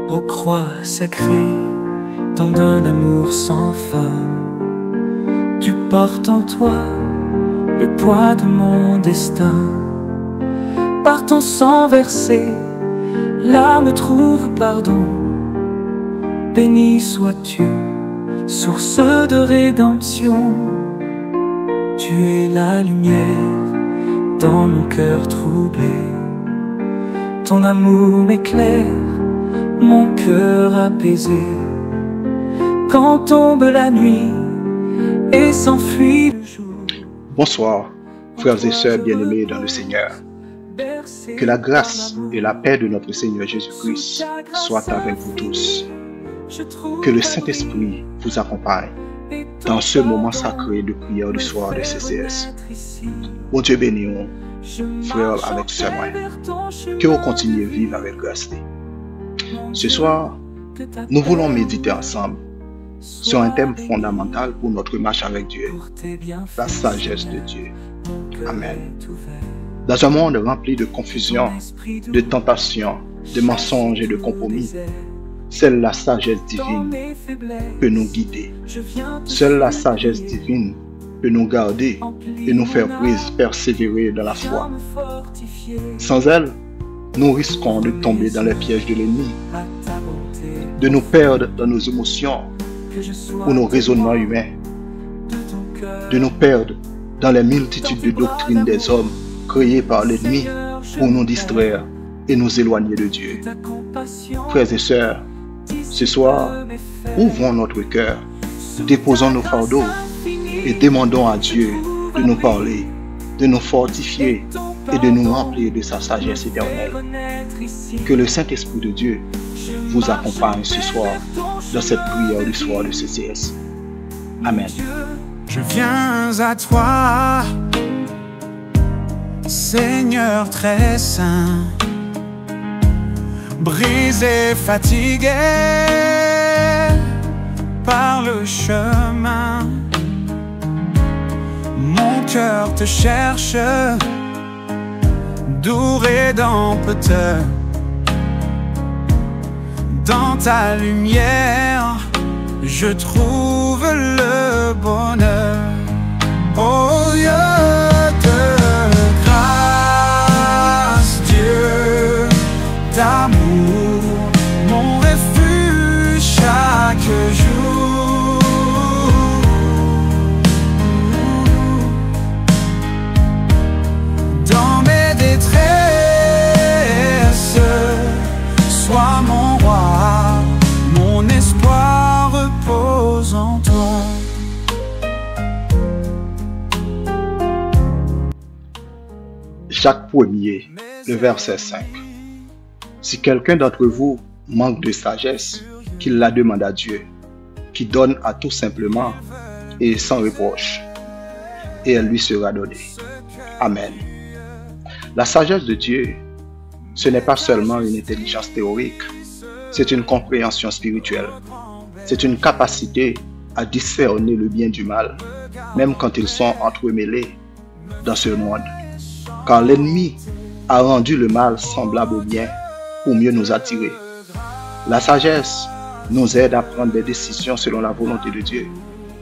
aux croix sacrées, tant d'un amour sans fin. Tu portes en toi le poids de mon destin. Par ton sang versé, l'âme trouve pardon. Béni sois-tu, source de rédemption. Tu es la lumière dans mon cœur troublé. Ton amour m'éclaire, mon cœur apaisé. Quand tombe la nuit et s'enfuit le jour. Bonsoir, frères et sœurs bien-aimés dans le Seigneur. Que la grâce et la paix de notre Seigneur Jésus-Christ soient avec vous tous. Que le Saint-Esprit vous accompagne dans ce moment sacré de prière du soir de CCS. Bon Dieu béni, frères avec sœurs, que vous continuez à vivre avec grâce. Ce soir, nous voulons méditer ensemble sur un thème fondamental pour notre marche avec Dieu, la sagesse de Dieu. Amen. Dans un monde rempli de confusion, de tentation, de mensonges et de compromis, seule la sagesse divine peut nous guider. Seule la sagesse divine peut nous garder et nous faire persévérer dans la foi. Sans elle, nous risquons de tomber dans les pièges de l'ennemi, de nous perdre dans nos émotions ou nos raisonnements humains, de nous perdre dans les multitudes de doctrines des hommes créées par l'ennemi pour nous distraire et nous éloigner de Dieu. Frères et sœurs, ce soir, ouvrons notre cœur, déposons nos fardeaux et demandons à Dieu de nous parler, de nous fortifier et de nous remplir de sa sagesse éternelle. Que le Saint-Esprit de Dieu vous accompagne ce soir dans cette prière du soir de CCS. Amen. Je viens à toi, Seigneur très saint, brisé, fatigué par le chemin. Mon cœur te cherche, doux rédempteur. Dans ta lumière, je trouve le bonheur. Oh Dieu de grâce, Dieu d'amour, mon refuge chaque jour. Dans mes détresses, sois mon roi, mon espoir repose en toi. Jacques 1er, le verset 5. Si quelqu'un d'entre vous manque de sagesse, qu'il la demande à Dieu, qui donne à tout simplement et sans reproche, et elle lui sera donnée. Amen. La sagesse de Dieu, ce n'est pas seulement une intelligence théorique, c'est une compréhension spirituelle. C'est une capacité à discerner le bien du mal, même quand ils sont entremêlés dans ce monde. Car l'ennemi a rendu le mal semblable au bien pour mieux nous attirer. La sagesse nous aide à prendre des décisions selon la volonté de Dieu,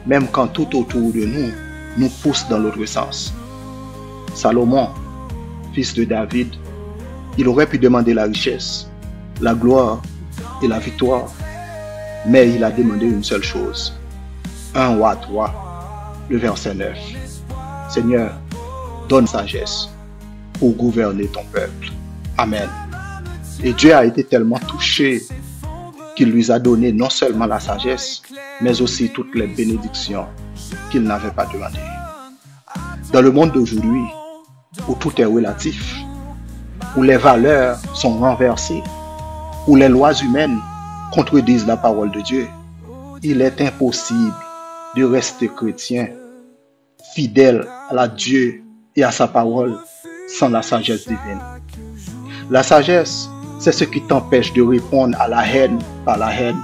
même quand tout autour de nous nous pousse dans l'autre sens. Salomon, fils de David, il aurait pu demander la richesse, la gloire et la victoire, mais il a demandé une seule chose. 1 Roi 3, le verset 9. Seigneur, donne sagesse pour gouverner ton peuple. Amen. Et Dieu a été tellement touché qu'il lui a donné non seulement la sagesse, mais aussi toutes les bénédictions qu'il n'avait pas demandées. Dans le monde d'aujourd'hui, où tout est relatif, où les valeurs sont renversées, où les lois humaines contredisent la parole de Dieu, il est impossible de rester chrétien, fidèle à Dieu et à sa parole, sans la sagesse divine. La sagesse, c'est ce qui t'empêche de répondre à la haine par la haine.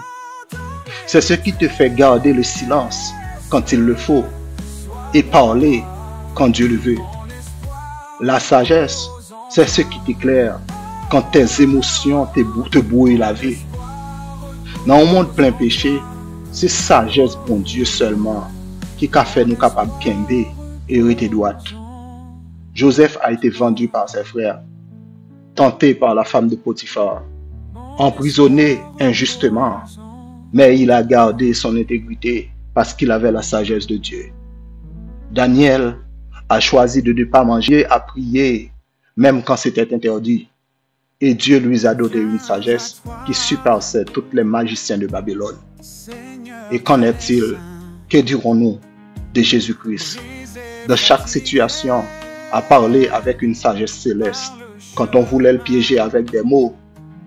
C'est ce qui te fait garder le silence quand il le faut et parler quand Dieu le veut. La sagesse, c'est ce qui t'éclaire quand tes émotions te brouillent la vie. Dans un monde plein péché, c'est sagesse bon Dieu seulement qui a fait nous capables de kembe et rester droite. Joseph a été vendu par ses frères, tenté par la femme de Potiphar, emprisonné injustement, mais il a gardé son intégrité parce qu'il avait la sagesse de Dieu. Daniel a choisi de ne pas manger, à prier, même quand c'était interdit. Et Dieu lui a donné une sagesse qui surpassait tous les magiciens de Babylone. Et qu'en est-il? Que dirons-nous de Jésus-Christ? Dans chaque situation, à parler avec une sagesse céleste. Quand on voulait le piéger avec des mots,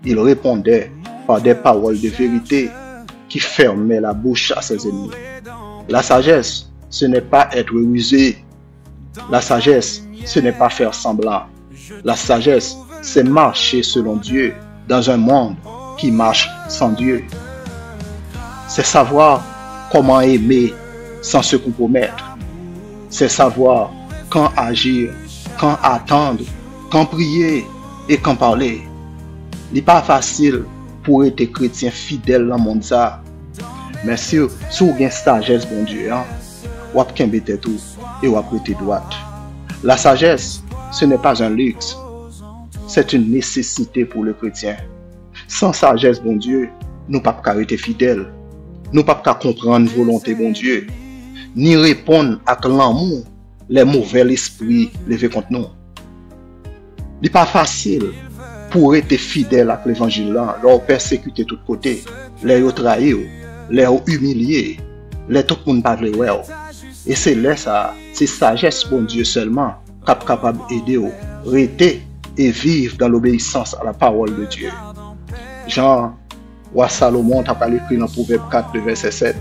il répondait par des paroles de vérité qui fermaient la bouche à ses ennemis. La sagesse, ce n'est pas être rusé. La sagesse, ce n'est pas faire semblant. La sagesse, c'est marcher selon Dieu dans un monde qui marche sans Dieu. C'est savoir comment aimer sans se compromettre. C'est savoir quand agir, quand attendre, quand prier et quand parler. Il n'est pas facile pour être chrétien fidèle dans le monde ça. Mais si vous avez une sagesse, bon Dieu, vous avez kembe tout et vous avez été droite. La sagesse, ce n'est pas un luxe. C'est une nécessité pour le chrétien. Sans sagesse, bon Dieu, nous ne pouvons pas rester fidèles. Nous ne pouvons pas comprendre la volonté, bon Dieu, ni répondre à l'amour, les mauvais esprits levés contre nous. Il n'est pas facile pour être fidèle à l'évangile, leur persécuter de tous côtés, les trahir, les humilier, les tout le monde parle. Et c'est là ça, c'est sagesse, bon Dieu seulement, capable d'aider, rester et vivre dans l'obéissance à la parole de Dieu. Jean, roi Salomon t'a parlé écrit dans Proverbe 4, le verset 7.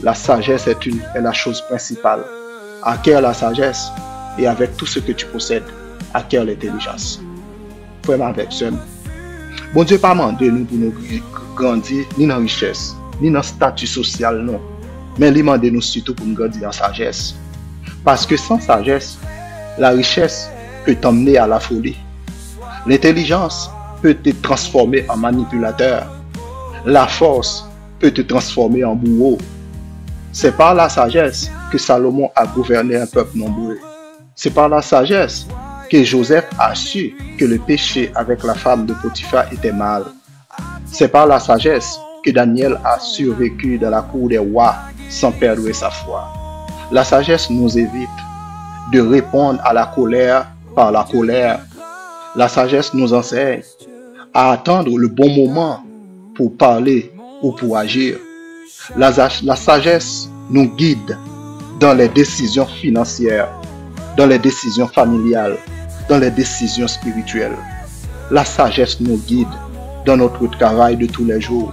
La sagesse est la chose principale. Acquiert la sagesse et avec tout ce que tu possèdes, acquiert l'intelligence. Vraiment avec ça. Bon Dieu pas demandé nous pour nous grandir ni dans la richesse, ni dans le statut social, non. Mais il demande nous surtout pour nous grandir en sagesse. Parce que sans sagesse, la richesse peut t'emmener à la folie. L'intelligence peut te transformer en manipulateur. La force peut te transformer en bourreau. C'est par la sagesse que Salomon a gouverné un peuple nombreux. C'est par la sagesse que Joseph a su que le péché avec la femme de Potiphar était mal. C'est par la sagesse que Daniel a survécu dans la cour des rois sans perdre sa foi. La sagesse nous évite de répondre à la colère par la colère. La sagesse nous enseigne à attendre le bon moment pour parler ou pour agir. La sagesse nous guide dans les décisions financières, dans les décisions familiales, dans les décisions spirituelles. La sagesse nous guide dans notre travail de tous les jours,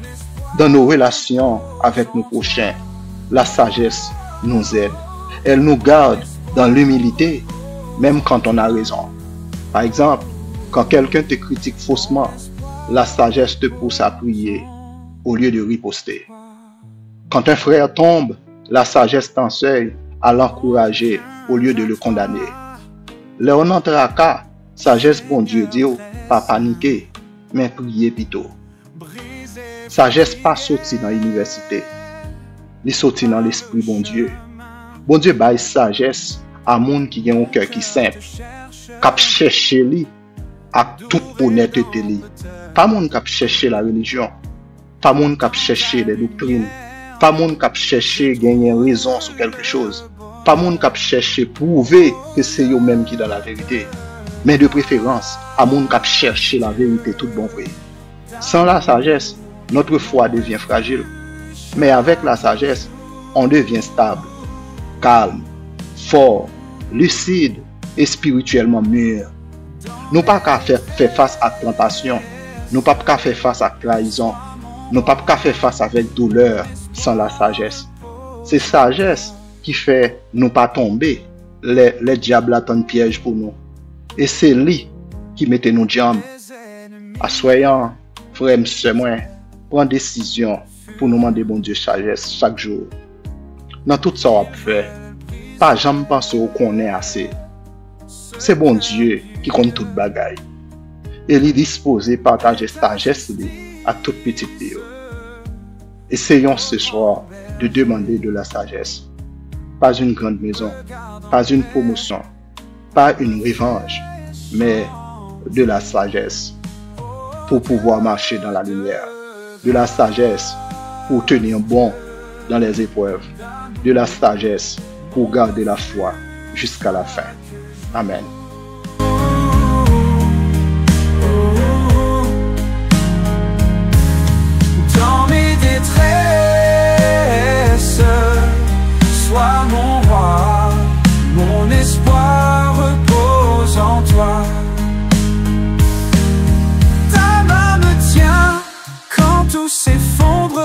dans nos relations avec nos prochains. La sagesse nous aide. Elle nous garde dans l'humilité, même quand on a raison. Par exemple, quand quelqu'un te critique faussement, la sagesse te pousse à prier au lieu de riposter. Quand un frère tombe, la sagesse t'enseigne à l'encourager au lieu de le condamner. Là on entre à cas, sagesse bon Dieu dit, pas paniquer, mais prier plutôt. Sagesse pas sorti dans l'université, il sorti dans l'esprit bon Dieu. Bon Dieu baille sagesse à monde qui a un cœur qui simple, cap chercher li à toute honnêteté li. Pas monde cap chercher la religion, pas monde cap chercher les doctrines, pas monde cap chercher gagner raison sur quelque chose, pas monde cap chercher prouver que c'est eux même qui dans la vérité, mais de préférence à monde cap chercher la vérité tout bon vrai. Sans la sagesse, notre foi devient fragile, mais avec la sagesse, on devient stable, calme, fort, lucide et spirituellement mûr. Nous pas qu'à faire face à la tentation, nous pas qu'à faire face à la trahison, nous pas qu'à faire face avec douleur sans la sagesse. C'est sagesse qui fait nous pas tomber, les diables attendent piège pour nous. Et c'est lui qui mette nous jambes. Assoyant, frère, monsieur, moi, prends décision pour nous demander bon Dieu sagesse chaque jour. Dans tout ça, on fait, pas jamais penser qu'on est assez. C'est bon Dieu qui compte toute bagaille. Et il est disposé à partager sagesse à toute petite vie. Essayons ce soir de demander de la sagesse. Pas une grande maison, pas une promotion, pas une revanche, mais de la sagesse pour pouvoir marcher dans la lumière, de la sagesse pour tenir bon dans les épreuves, de la sagesse pour garder la foi jusqu'à la fin. Amen. Dans mes détresses, sois mon roi, mon espoir repose en toi. Ta main me tient quand tout s'effondre,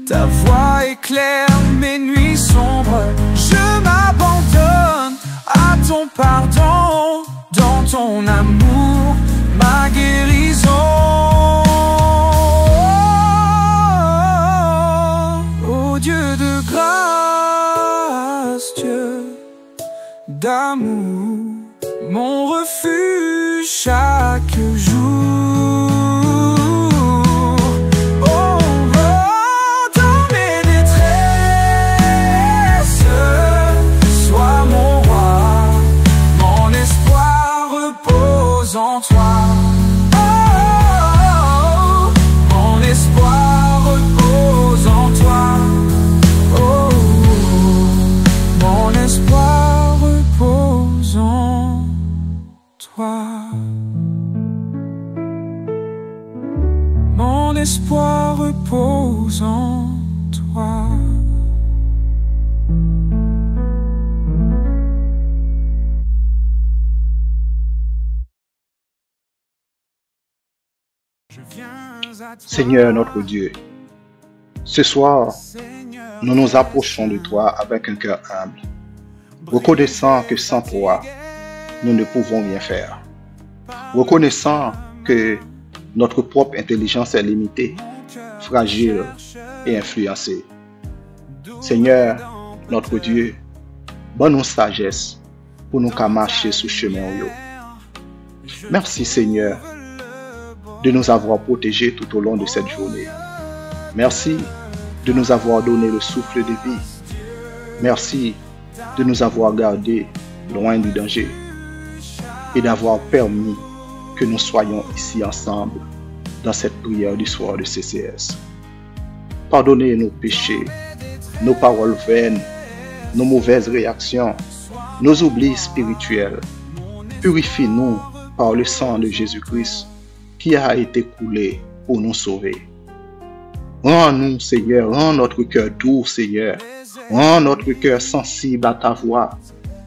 ta voix éclaire mes nuits sombres. Je m'abandonne à ton pardon, dans ton amour, ma guérison. Oh Dieu de grâce, Dieu d'amour, mon refuge chaque jour. En toi, oh, mon espoir repose en toi, oh, mon espoir repose en toi, mon espoir repose en toi. Seigneur notre Dieu, ce soir, nous nous approchons de toi avec un cœur humble, reconnaissant que sans toi, nous ne pouvons rien faire, reconnaissant que notre propre intelligence est limitée, fragile et influencée. Seigneur notre Dieu, donne-nous sagesse pour nous marcher sous chemin. Merci Seigneur de nous avoir protégés tout au long de cette journée. Merci de nous avoir donné le souffle de vie. Merci de nous avoir gardés loin du danger et d'avoir permis que nous soyons ici ensemble dans cette prière du soir de CCS. Pardonnez nos péchés, nos paroles vaines, nos mauvaises réactions, nos oublis spirituels. Purifie-nous par le sang de Jésus-Christ qui a été coulé pour nous sauver. Rends-nous, Seigneur, rends notre cœur doux, Seigneur. Rends notre cœur sensible à ta voix.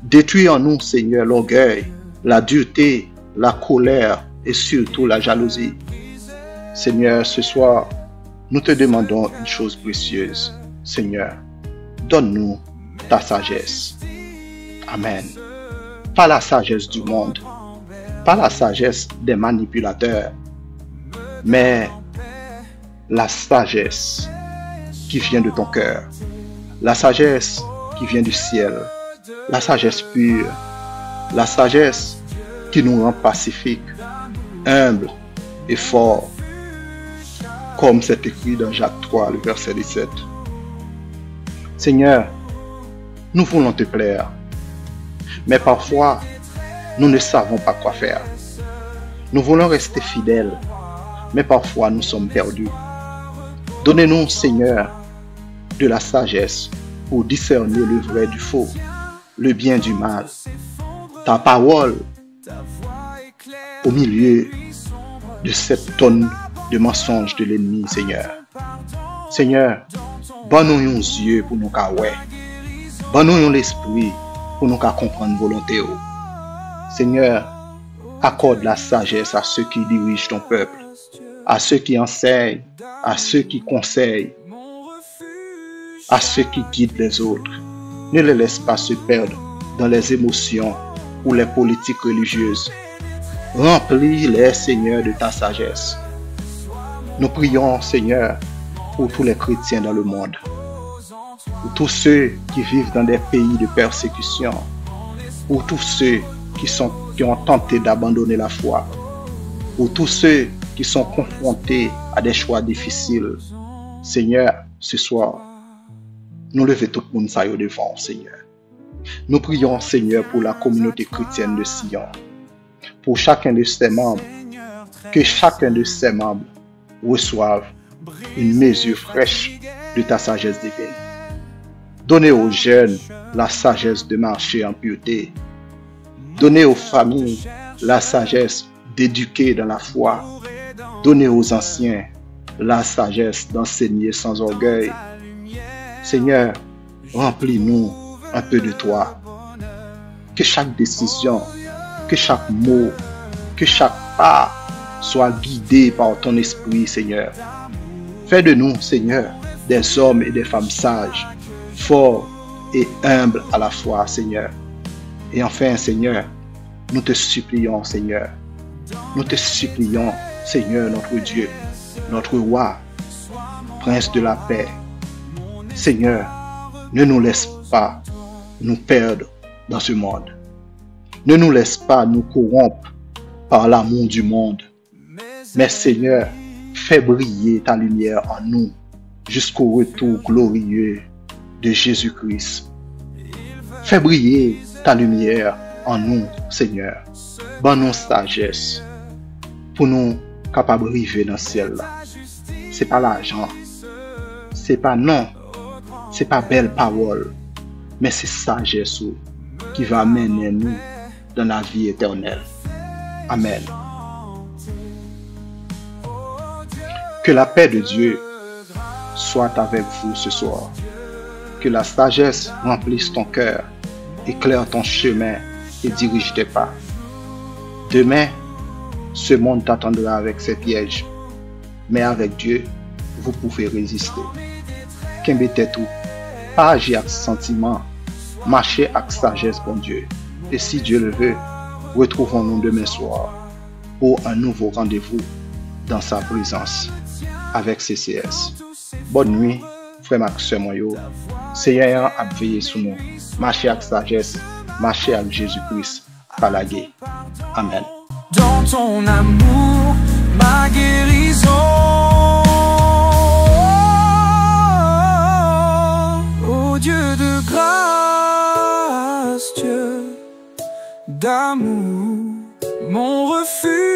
Détruis en nous, Seigneur, l'orgueil, la dureté, la colère et surtout la jalousie. Seigneur, ce soir, nous te demandons une chose précieuse. Seigneur, donne-nous ta sagesse. Amen. Pas la sagesse du monde, pas la sagesse des manipulateurs, mais la sagesse qui vient de ton cœur, la sagesse qui vient du ciel, la sagesse pure, la sagesse qui nous rend pacifiques, humbles et forts, comme c'est écrit dans Jacques 3, le verset 17. Seigneur, nous voulons te plaire, mais parfois, nous ne savons pas quoi faire. Nous voulons rester fidèles, mais parfois nous sommes perdus. Donnez-nous, Seigneur, de la sagesse pour discerner le vrai du faux, le bien du mal. Ta parole au milieu de cette tonne de mensonges de l'ennemi, Seigneur. Seigneur, donne-nous nos yeux pour nous voir. Donne-nous l'esprit pour nous comprendre volonté. Seigneur, accorde la sagesse à ceux qui dirigent ton peuple, à ceux qui enseignent, à ceux qui conseillent, à ceux qui guident les autres. Ne les laisse pas se perdre dans les émotions ou les politiques religieuses. Remplis-les, Seigneur, de ta sagesse. Nous prions, Seigneur, pour tous les chrétiens dans le monde, pour tous ceux qui vivent dans des pays de persécution, pour tous ceux qui ont tenté d'abandonner la foi, pour tous ceux qui sont confrontés à des choix difficiles. Seigneur, ce soir, nous levons tout le monde ça devant, Seigneur. Nous prions, Seigneur, pour la communauté chrétienne de Sion, pour chacun de ses membres, que chacun de ses membres reçoive une mesure fraîche de ta sagesse divine. Donnez aux jeunes la sagesse de marcher en pureté. Donnez aux familles la sagesse d'éduquer dans la foi. Donnez aux anciens la sagesse d'enseigner sans orgueil. Seigneur, remplis-nous un peu de toi. Que chaque décision, que chaque mot, que chaque pas soit guidé par ton esprit, Seigneur. Fais de nous, Seigneur, des hommes et des femmes sages, forts et humbles à la fois, Seigneur. Et enfin, Seigneur, nous te supplions, Seigneur. Nous te supplions, Seigneur, notre Dieu, notre roi, prince de la paix. Seigneur, ne nous laisse pas nous perdre dans ce monde. Ne nous laisse pas nous corrompre par l'amour du monde. Mais Seigneur, fais briller ta lumière en nous jusqu'au retour glorieux de Jésus-Christ. Fais briller ta lumière en nous, Seigneur. Donne-nous sagesse pour nous capables d'arriver dans le ciel. C'est pas l'argent, c'est pas non, c'est pas belle parole, mais c'est sagesse qui va mener nous dans la vie éternelle. Amen. Que la paix de Dieu soit avec vous ce soir. Que la sagesse remplisse ton cœur, éclaire ton chemin et dirige tes pas. Demain, ce monde t'attendra avec ses pièges, mais avec Dieu, vous pouvez résister. Kembe tout, pas agir avec sentiment, marcher avec sagesse, bon Dieu. Et si Dieu le veut, retrouvons-nous demain soir pour un nouveau rendez-vous dans sa présence avec CCS. Bonne nuit, frère Max Moyo. Seigneur a veillé sur nous. Marcher avec sagesse, marcher avec Jésus-Christ, par la guerre. Amen. Dans ton amour, ma guérison. Oh Dieu de grâce, Dieu d'amour, mon refuge.